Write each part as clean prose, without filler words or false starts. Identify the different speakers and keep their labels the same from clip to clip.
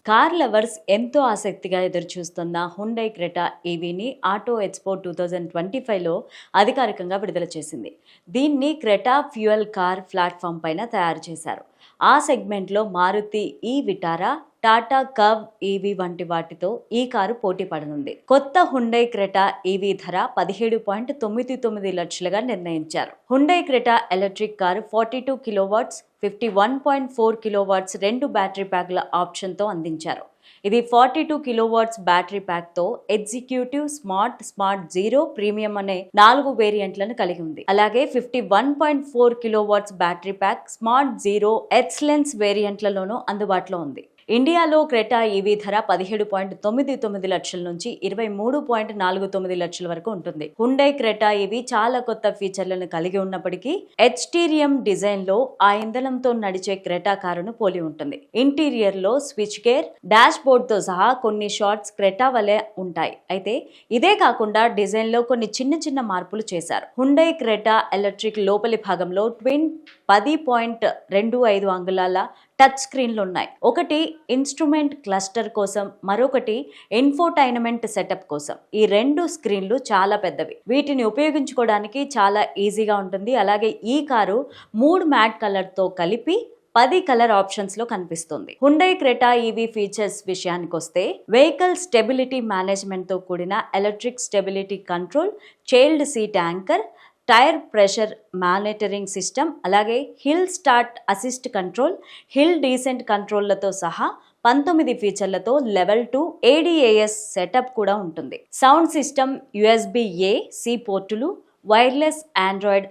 Speaker 1: Car lovers ఎంతో ఆసక్తిగా ఎదురుచూస్తున్న హుండై క్రెటా ఈవీని ఆటో ఎక్స్పో 2025లో అధికారికంగా విడుదల చేసింది. దీన్ని క్రెటా ఫ్యూయల్ కార్ ప్లాట్ఫామ్ పైన తయారు చేశారు. ఆ సెగ్మెంట్లో మారుతి ఈ విటారా, టాటా కర్వ్ ఈవీ వంటి వాటితో ఈ కారు పోటీ పడనుంది. కొత్త హుండై క్రెటా ఈవీ ధర 17.99 లక్షలుగా నిర్ణయించారు. Hyundai Creta electric car 42 kilowatts, 51.4 kilowatts రెండు బ్యాటరీ ప్యాక్ల ఆప్షన్తో అందించారు. ఇది 42 కిలోవాట్స్ బ్యాటరీ ప్యాక్తో ఎగ్జిక్యూటివ్, స్మార్ట్ జీరో, ప్రీమియం అనే 4 వేరియంట్లను కలిగి ఉంది. అలాగే 51.4 kilowatts battery pack smart zero, excellence వేరియంట్లలోనూ అందుబాటులో ఉంది. ఇండియాలో క్రెటా ఈవీ ధర 17.99 లక్షల నుంచి 23.49 లక్షల వరకు ఉంటుంది. హుండై క్రెటా ఈవీ చాలా కొత్త ఫీచర్లను కలిగి ఉన్నప్పటికీ హెచ్టీరియం డిజైన్ లో ఆ ఇంధనంతో నడిచే క్రెటా కారును పోలి ఉంటుంది. ఇంటీరియర్ లో స్విచ్ గేర్, డాష్ బోర్డ్ తో సహా కొన్ని షాట్స్ క్రెటా వలె ఉంటాయి. అయితే ఇదే కాకుండా డిజైన్ లో కొన్ని చిన్న మార్పులు చేశారు. హుండై క్రెటా ఎలక్ట్రిక్ లోపలి భాగంలో ట్విన్ 10.25 అంగుళాల టచ్ స్క్రీన్లు ఉన్నాయి. ఒకటి ఇన్స్ట్రుమెంట్ క్లస్టర్ కోసం, మరొకటి ఇన్ఫోటైన్మెంట్ సెటప్ కోసం. ఈ 2 స్క్రీన్లు చాలా పెద్దవి. వీటిని ఉపయోగించుకోవడానికి చాలా ఈజీగా ఉంటుంది. అలాగే ఈ కారు 3 మ్యాట్ కలర్తో కలిపి 10 కలర్ ఆప్షన్స్ లో కనిపిస్తుంది. హుండై క్రెటా ఈవీ ఫీచర్స్ విషయానికి వస్తే వెహికల్ స్టెబిలిటీ మేనేజ్మెంట్ తో కూడిన electric stability control, child seat anchor, tyre pressure monitoring system, అలాగే hill start assist control, hill descent కంట్రోళ్లతో సహా 19 ఫీచర్లతో లెవెల్ 2 ADAS సెటప్ కూడా ఉంటుంది. సౌండ్ సిస్టమ్, USB-A-C పోర్టులు, వైర్లెస్ ఆండ్రాయిడ్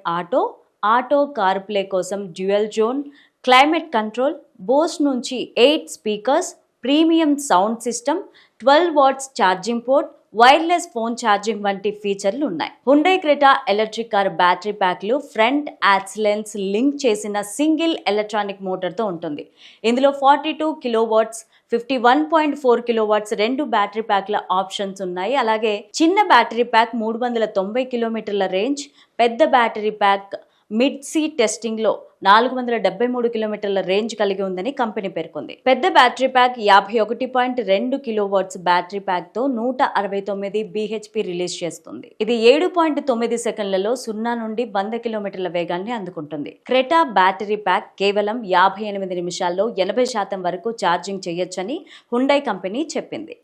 Speaker 1: ఆటో కార్ప్లే కోసం dual zone, climate control, Bose నుంచి 8 speakers, premium sound system, 12 watts charging port, wireless phone charging వంటి ఫీచర్లు ఉన్నాయి. Hyundai Creta electric car battery ప్యాక్లు ఫ్రంట్ యాక్సిలెన్స్ లింక్ చేసిన సింగిల్ ఎలక్ట్రానిక్ మోటార్తో ఉంటుంది. ఇందులో 42 కిలోవాట్స్, 51.4 కిలోవాట్స్ రెండు బ్యాటరీ ప్యాక్ల ఆప్షన్స్ ఉన్నాయి. అలాగే చిన్న బ్యాటరీ ప్యాక్ 390 కిలోమీటర్ల రేంజ్, పెద్ద battery pack MIDC testing లో 473 కిలోమీటర్ల రేంజ్ కలిగి ఉందని కంపెనీ పేర్కొంది. పెద్ద battery pack 51.2 kilowatts battery pack తో 169 bhp రిలీజ్ చేస్తుంది. ఇది 7.9 సెకండ్లలో 0 నుండి 100 కిలోమీటర్ల వేగాన్ని అందుకుంటుంది. క్రెటా బ్యాటరీ ప్యాక్ కేవలం 58 నిమిషాల్లో 80% వరకు ఛార్జింగ్ చేయొచ్చని హుండై కంపెనీ చెప్పింది.